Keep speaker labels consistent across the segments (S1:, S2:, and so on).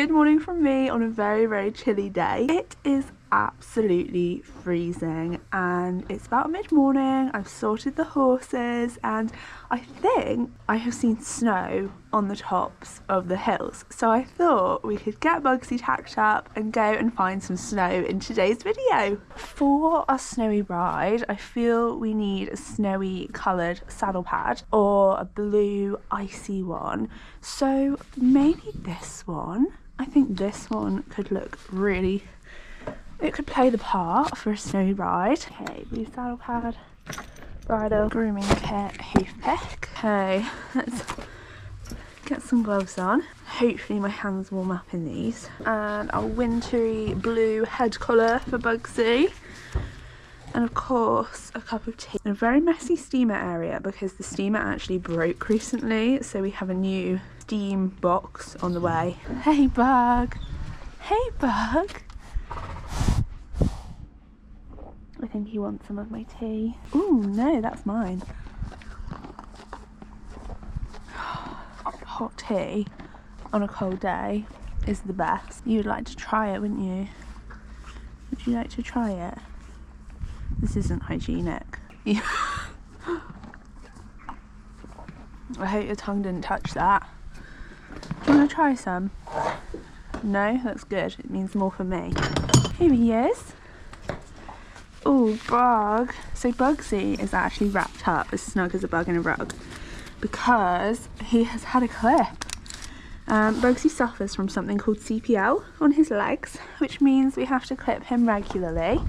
S1: Good morning from me on a very, very chilly day. It is absolutely freezing and it's about mid-morning. I've sorted the horses and I think I have seen snow on the tops of the hills. So I thought we could get Bugsy tacked up and go and find some snow in today's video. For our snowy ride, I feel we need a snowy coloured saddle pad or a blue icy one. So maybe this one. I think this one could look really, it could play the part for a snowy ride. Okay, blue saddle pad, bridle, grooming kit, hoof pick. Okay, let's get some gloves on. Hopefully my hands warm up in these. And our wintry blue head collar for Bugsy. And of course a cup of tea. A very messy steamer area because the steamer actually broke recently, so we have a new steam box on the way. Hey Bug! Hey Bug! I think he wants some of my tea. Ooh, no, that's mine. Hot tea on a cold day is the best. You'd like to try it, wouldn't you? Would you like to try it? This isn't hygienic. I hope your tongue didn't touch that. Do you want to try some? No? That's good. It means more for me. Here he is. Oh, Bug. So Bugsy is actually wrapped up as snug as a bug in a rug because he has had a clip. Bugsy suffers from something called CPL on his legs, which means we have to clip him regularly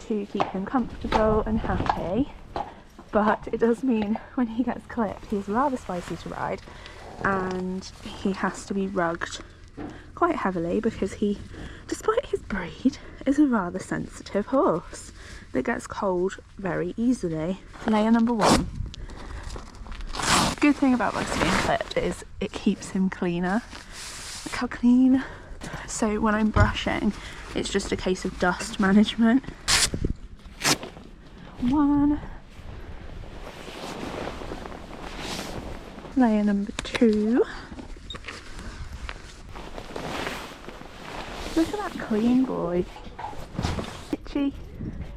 S1: to keep him comfortable and happy. But it does mean when he gets clipped, he's rather spicy to ride and he has to be rugged quite heavily because he, despite his breed, is a rather sensitive horse that gets cold very easily. Layer number one. Good thing about Bugsy being clipped is it keeps him cleaner. Look how clean. So when I'm brushing, it's just a case of dust management. One. Layer number two. Look at that clean boy. Itchy.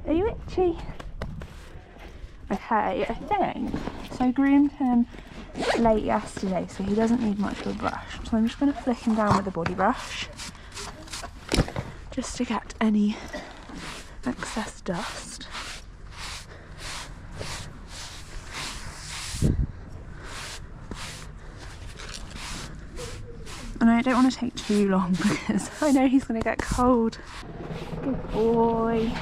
S1: Are you itchy? Okay, I think. So I groomed him late yesterday, so he doesn't need much of a brush. So I'm just going to flick him down with a body brush just to get any excess dust. And I don't want to take too long because I know he's going to get cold. Good boy.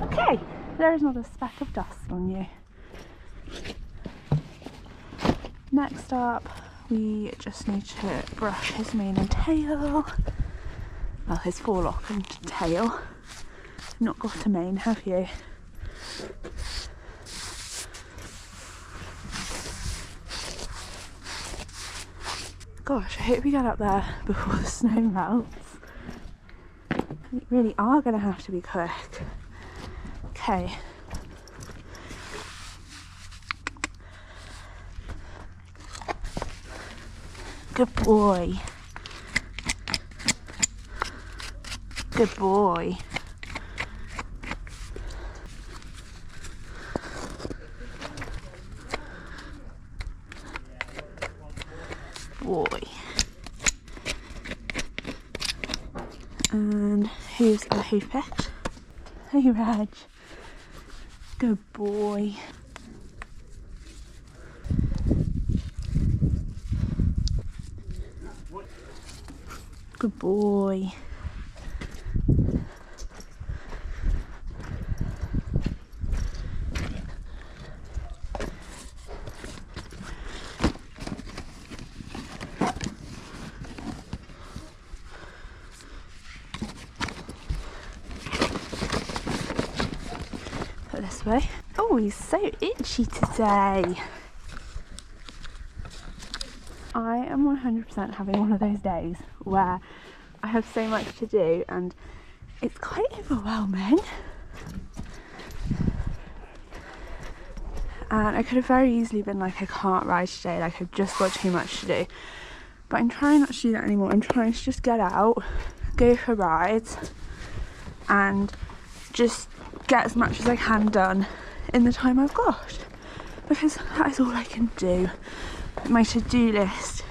S1: Okay, there is not a speck of dust on you. Next up, we just need to brush his mane and tail. Well, his forelock and tail. You've not got a mane, have you? Gosh, I hope we get up there before the snow melts. We really are going to have to be quick. Okay. Good boy. Good boy. Boy. And who's our hoof pick? Hey Raj. Good boy. Good boy. Put this way. Oh, he's so itchy today. I am 100% having one of those days where I have so much to do and it's quite overwhelming. And I could have very easily been like, I can't ride today, like I've just got too much to do. But I'm trying not to do that anymore. I'm trying to just get out, go for rides, and just get as much as I can done in the time I've got, because that is all I can do. My to-do list,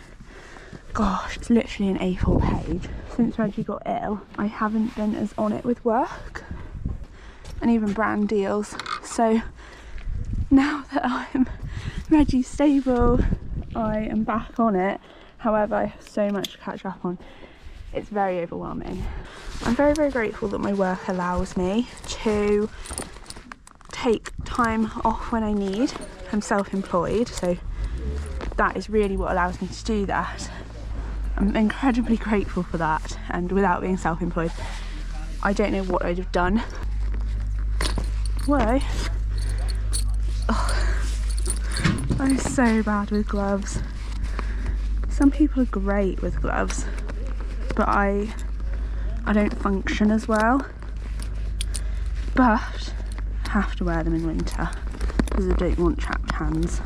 S1: gosh, it's literally an A4 page. Since Reggie got ill, I haven't been as on it with work and even brand deals. So now that I'm Reggie's stable, I am back on it. However, I have so much to catch up on. It's very overwhelming. I'm very, very grateful that my work allows me to take time off when I need. I'm self-employed, so that is really what allows me to do that. I'm incredibly grateful for that, and without being self-employed, I don't know what I'd have done. Whoa. Oh, I'm so bad with gloves. Some people are great with gloves, but I don't function as well. But I have to wear them in winter because I don't want chapped hands.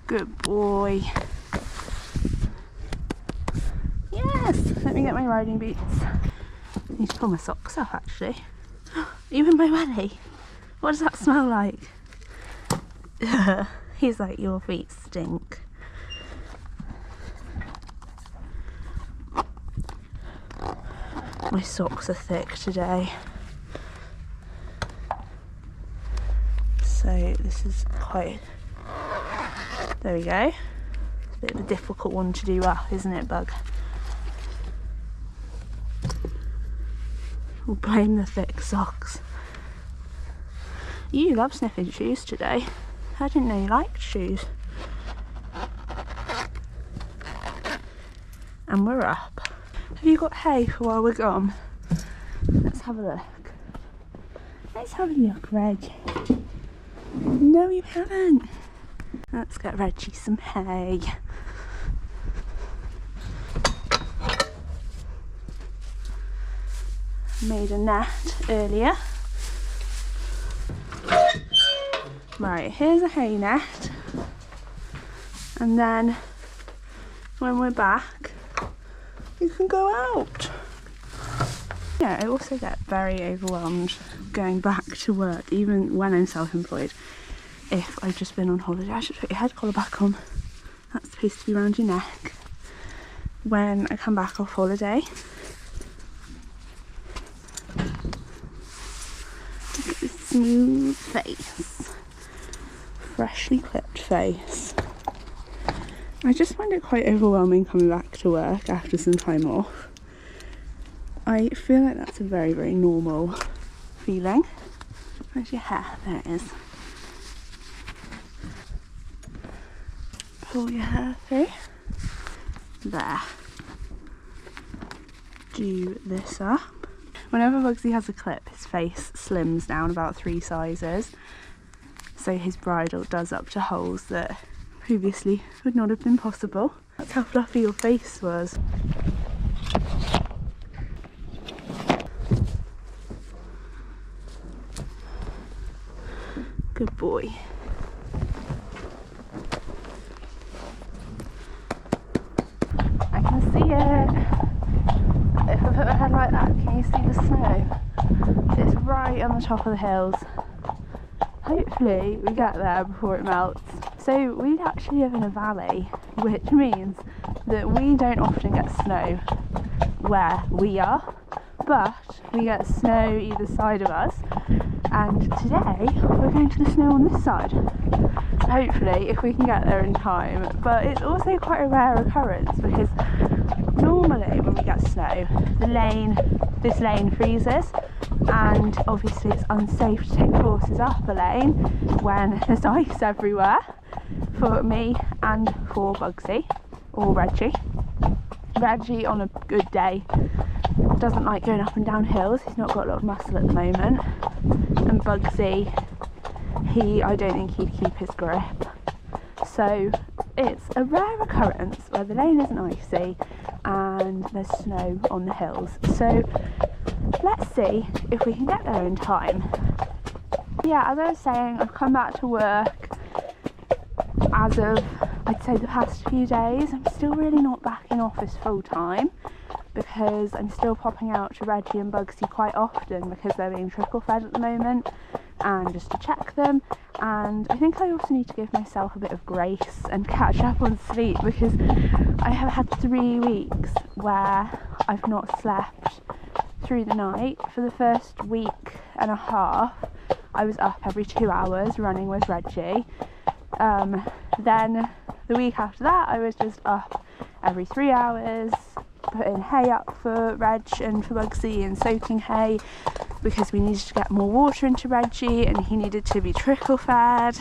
S1: Good boy. Yes! Let me get my riding boots. I need to pull my socks up actually. Even my welly. What does that smell like? He's like, your feet stink. My socks are thick today. So this is quite... There we go. It's a bit of a difficult one to do up, isn't it, Bug? We'll blame the thick socks. You love sniffing shoes today. I didn't know you liked shoes. And we're up. Have you got hay for while we're gone? Let's have a look. Let's have a look, Reg. No, you haven't. Let's get Reggie some hay. Made a net earlier. Right, here's a hay net. And then when we're back, you can go out. Yeah, I also get very overwhelmed going back to work, even when I'm self-employed. If I've just been on holiday, I should put your head collar back on. That's supposed to be around your neck. When I come back off holiday, look at this smooth face, freshly clipped face. I just find it quite overwhelming coming back to work after some time off. I feel like that's a very, very normal feeling. Where's your hair? There it is. Pull your hair through. There. Do this up. Whenever Bugsy has a clip, his face slims down about 3 sizes. So his bridle does up to holes that previously would not have been possible. That's how fluffy your face was. Good boy. I can see it. If I put my head like that, can you see the snow? It's right on the top of the hills. Hopefully we get there before it melts. So we actually live in a valley, which means that we don't often get snow where we are, but we get snow either side of us, and today we're going to the snow on this side. So hopefully if we can get there in time. But it's also quite a rare occurrence because normally when we get snow, this lane freezes, and obviously it's unsafe to take horses up a lane when there's ice everywhere for me and for Bugsy or Reggie. Reggie on a good day doesn't like going up and down hills. He's not got a lot of muscle at the moment. And Bugsy, I don't think he'd keep his grip. So So it's a rare occurrence where the lane isn't icy and there's snow on the hills. So let's see if we can get there in time. Yeah, as I was saying, I've come back to work as of, I'd say, the past few days. I'm still really not back in office full time because I'm still popping out to Reggie and Bugsy quite often because they're being trickle fed at the moment, and just to check them. And I think I also need to give myself a bit of grace and catch up on sleep because I have had 3 weeks where I've not slept through the night. For the first week and a half I was up every 2 hours running with Reggie. Then the week after that I was just up every 3 hours putting hay up for Reg and for Bugsy and soaking hay because we needed to get more water into Reggie and he needed to be trickle fed.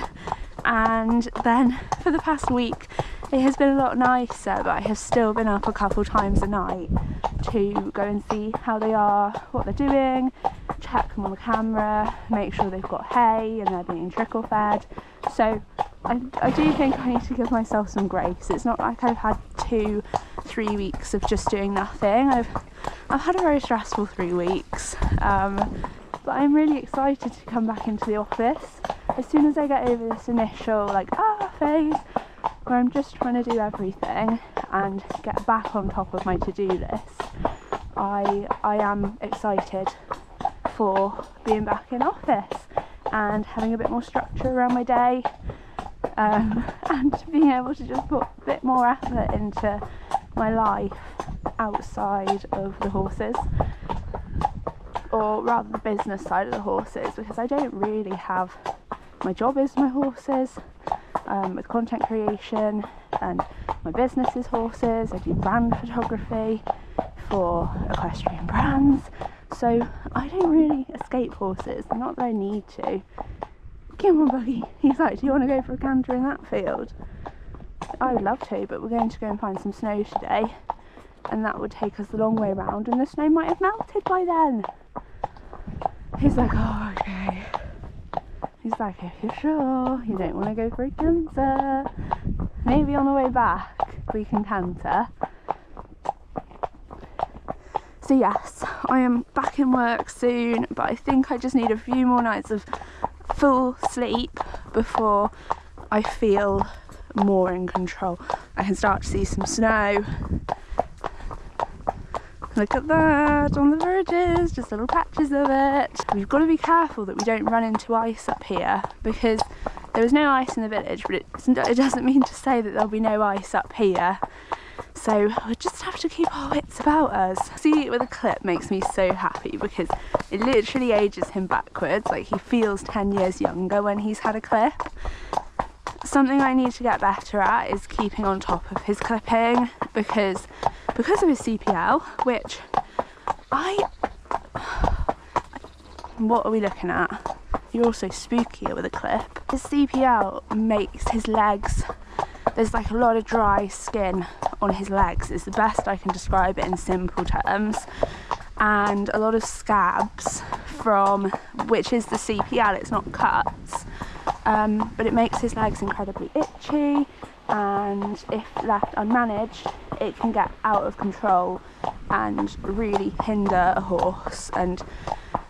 S1: And then for the past week it has been a lot nicer, but I have still been up a couple times a night to go and see how they are, what they're doing, check them on the camera, make sure they've got hay and they're being trickle fed. So I do think I need to give myself some grace. It's not like I've had 2-3 weeks of just doing nothing. I've had a very stressful 3 weeks, but I'm really excited to come back into the office as soon as I get over this initial phase where I'm just trying to do everything and get back on top of my to-do list. I am excited for being back in office and having a bit more structure around my day, and being able to just put a bit more effort into my life outside of the horses, or rather the business side of the horses, because I don't really have, my job is my horses, with content creation, and my business is horses. I do brand photography for equestrian brands, so I don't really escape horses, not that I need to. Come on Buggy, he's like, do you want to go for a canter in that field? I would love to, but we're going to go and find some snow today, and that would take us the long way round and the snow might have melted by then. He's like, oh okay. He's like, if you're sure you don't want to go for a canter, maybe on the way back we can canter. So yes, I am back in work soon, but I think I just need a few more nights of full sleep before I feel more in control. I can start to see some snow. Look at that on the verges, just little patches of it. We've got to be careful that we don't run into ice up here because there is no ice in the village, but it doesn't mean to say that there'll be no ice up here. So we just have to keep our wits about us. See it with a clip makes me so happy because it literally ages him backwards. Like, he feels 10 years younger when he's had a clip. Something I need to get better at is keeping on top of his clipping because of his CPL, which what are we looking at? You're also spookier with a clip. His CPL makes his legs, there's like a lot of dry skin on his legs. It's the best I can describe it in simple terms. And a lot of scabs from, which is the CPL, it's not cuts, but it makes his legs incredibly itchy, and if left unmanaged it can get out of control and really hinder a horse, and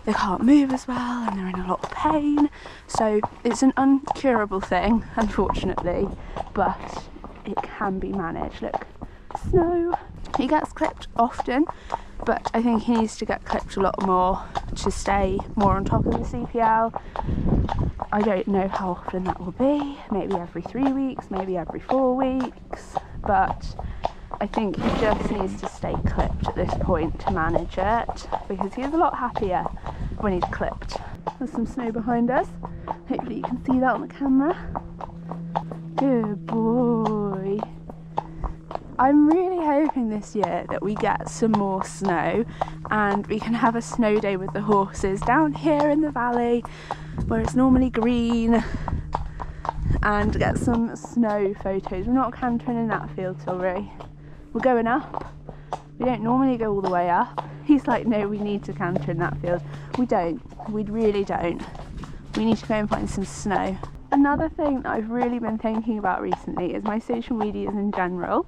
S1: they can't move as well and they're in a lot of pain. So it's an uncurable thing, unfortunately, but it can be managed. Look, snow. He gets clipped often, but I think he needs to get clipped a lot more to stay more on top of the CPL. I don't know how often that will be, maybe every 3 weeks, maybe every 4 weeks, but I think he just needs to stay clipped at this point to manage it, because he is a lot happier when he's clipped. There's some snow behind us, hopefully you can see that on the camera. Good boy. I'm really hoping this year that we get some more snow and we can have a snow day with the horses down here in the valley where it's normally green, and get some snow photos. We're not cantering in that field, Tilbury. We're going up. We don't normally go all the way up. He's like, no, we need to canter in that field. We don't. We really don't. We need to go and find some snow. Another thing that I've really been thinking about recently is my social medias in general.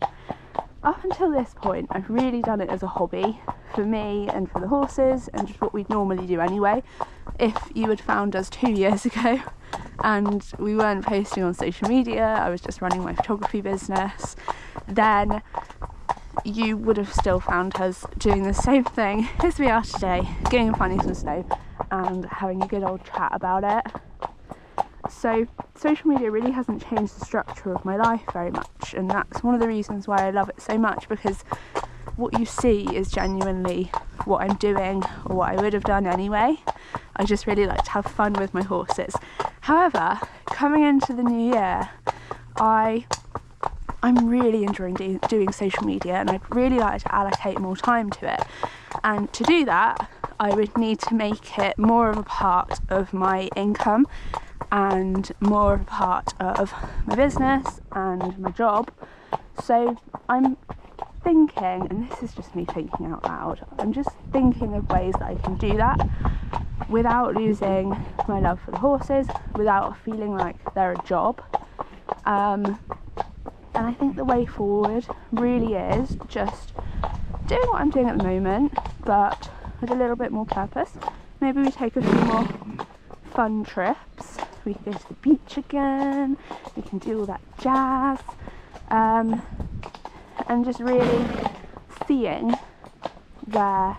S1: Up until this point, I've really done it as a hobby for me and for the horses, and just what we'd normally do anyway. If you had found us 2 years ago and we weren't posting on social media, I was just running my photography business, then you would have still found us doing the same thing as we are today, going and finding some snow and having a good old chat about it. So social media really hasn't changed the structure of my life very much, and that's one of the reasons why I love it so much, because what you see is genuinely what I'm doing or what I would have done anyway. I just really like to have fun with my horses. However, coming into the new year, I'm really enjoying doing social media, and I'd really like to allocate more time to it. And to do that, I would need to make it more of a part of my income and more of a part of my business and my job. So I'm thinking, and this is just me thinking out loud, I'm just thinking of ways that I can do that without losing my love for the horses, without feeling like they're a job. And I think the way forward really is just doing what I'm doing at the moment, but with a little bit more purpose. Maybe we take a few more fun trips. We can go to the beach again, we can do all that jazz, and just really seeing where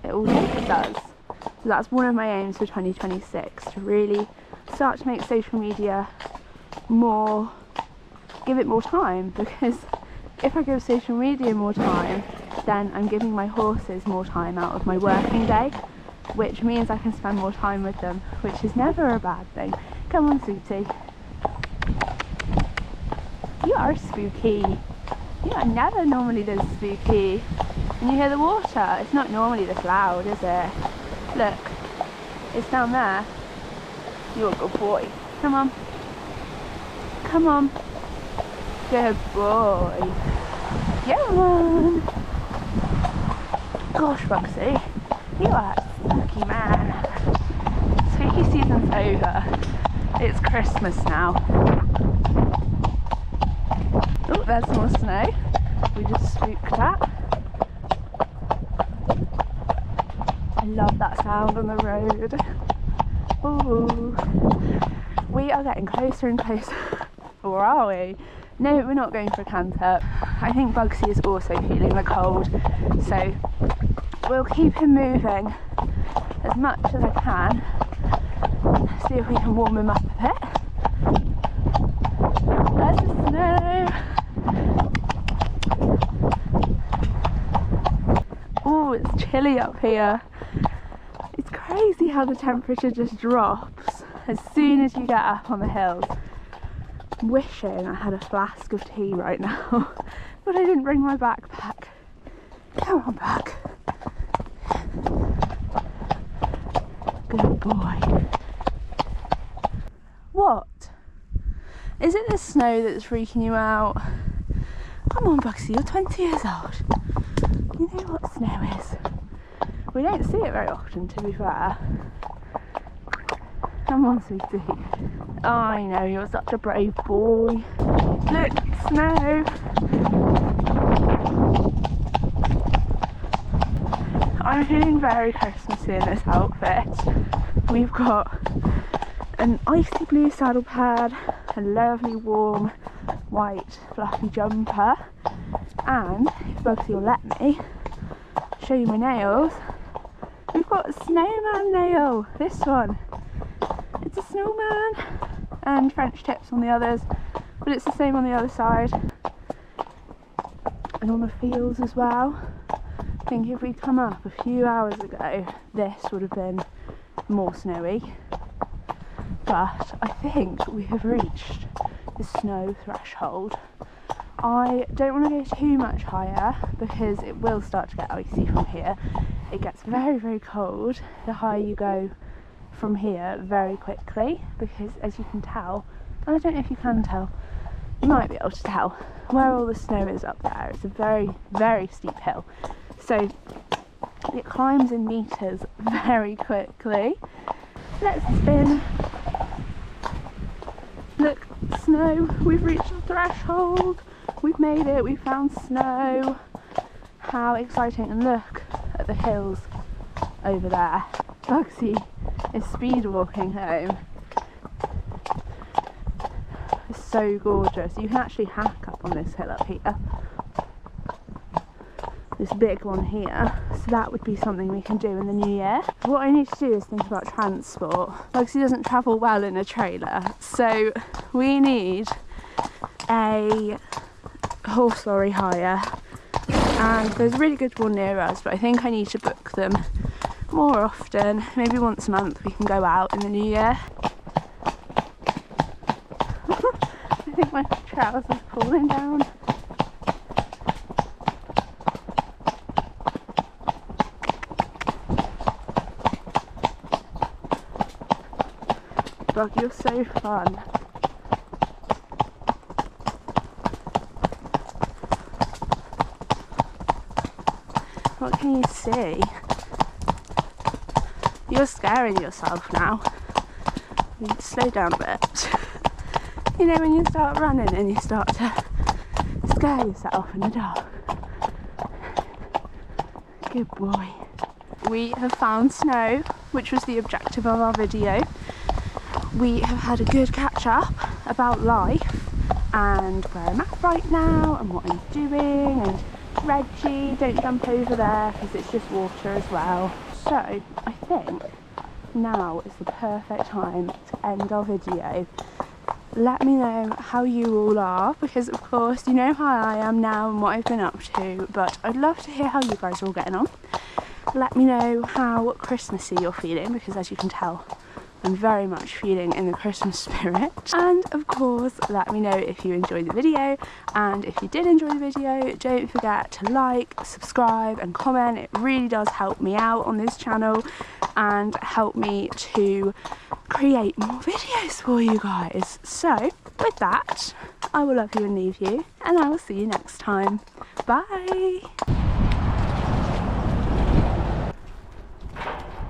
S1: it all takes us. So that's one of my aims for 2026, to really start to make social media more, give it more time, because if I give social media more time, then I'm giving my horses more time out of my working day, which means I can spend more time with them, which is never a bad thing. Come on, sweetie. You are spooky. You are never normally this spooky. And you hear the water. It's not normally this loud, is it? Look, it's down there. You're a good boy. Come on. Come on. Good boy. Come on. Gosh, Bugsy. You are a spooky man. Spooky season's over. It's Christmas now. Oh, there's more snow. We just spooked that. I love that sound on the road. Ooh. We are getting closer and closer. Or are we? No, we're not going for a canter. I think Bugsy is also feeling the cold, so we'll keep him moving as much as I can. See if we can warm him up a bit. There's the snow. Oh, it's chilly up here. It's crazy how the temperature just drops as soon as you get up on the hills. I'm wishing I had a flask of tea right now, but I didn't bring my backpack. Come on back. Good boy. What? Is it the snow that's freaking you out? Come on, Bugsy, you're 20 years old. You know what snow is. We don't see it very often, to be fair. Come on, sweetie. Oh, I know, you're such a brave boy. Look, snow. I'm feeling very Christmassy in this outfit. We've got an icy blue saddle pad, a lovely warm white fluffy jumper, and if Bugsy will let me show you my nails, we've got a snowman nail. This one, it's a snowman, and French tips on the others, but it's the same on the other side and on the fields as well. I think if we'd come up a few hours ago, this would have been more snowy, but I think we have reached the snow threshold. I don't want to go too much higher because it will start to get icy from here. It gets very, very cold the higher you go from here very quickly, because as you can tell, and I don't know if you can tell, you might be able to tell where all the snow is up there. It's a very, very steep hill, so it climbs in meters very quickly. Let's spin. snow. We've reached the threshold. We've made it. We found snow. How exciting. And look at the hills over there. Bugsy is speed walking home. It's so gorgeous. You can actually hack up on this hill up here. This big one here, so that would be something we can do in the new year. What I need to do is think about transport. Bugsy doesn't travel well in a trailer, so we need a horse lorry hire, and there's a really good one near us, but I think I need to book them more often. Maybe once a month we can go out in the new year. I think my trousers are falling down. Bug, you're so fun. What can you see? You're scaring yourself now. You need to slow down a bit. You know when you start running and you start to scare yourself in the dark. Good boy. We have found snow, which was the objective of our video. We have had a good catch up about life and where I'm at right now and what I'm doing, and Reggie, don't jump over there because it's just water as well. So I think now is the perfect time to end our video. Let me know how you all are, because of course you know how I am now and what I've been up to, but I'd love to hear how you guys are all getting on. Let me know how Christmassy you're feeling, because as you can tell, I'm very much feeling in the Christmas spirit. And of course, let me know if you enjoyed the video, and if you did enjoy the video, don't forget to like, subscribe and comment. It really does help me out on this channel and help me to create more videos for you guys. So with that, I will love you and leave you, and I will see you next time. Bye.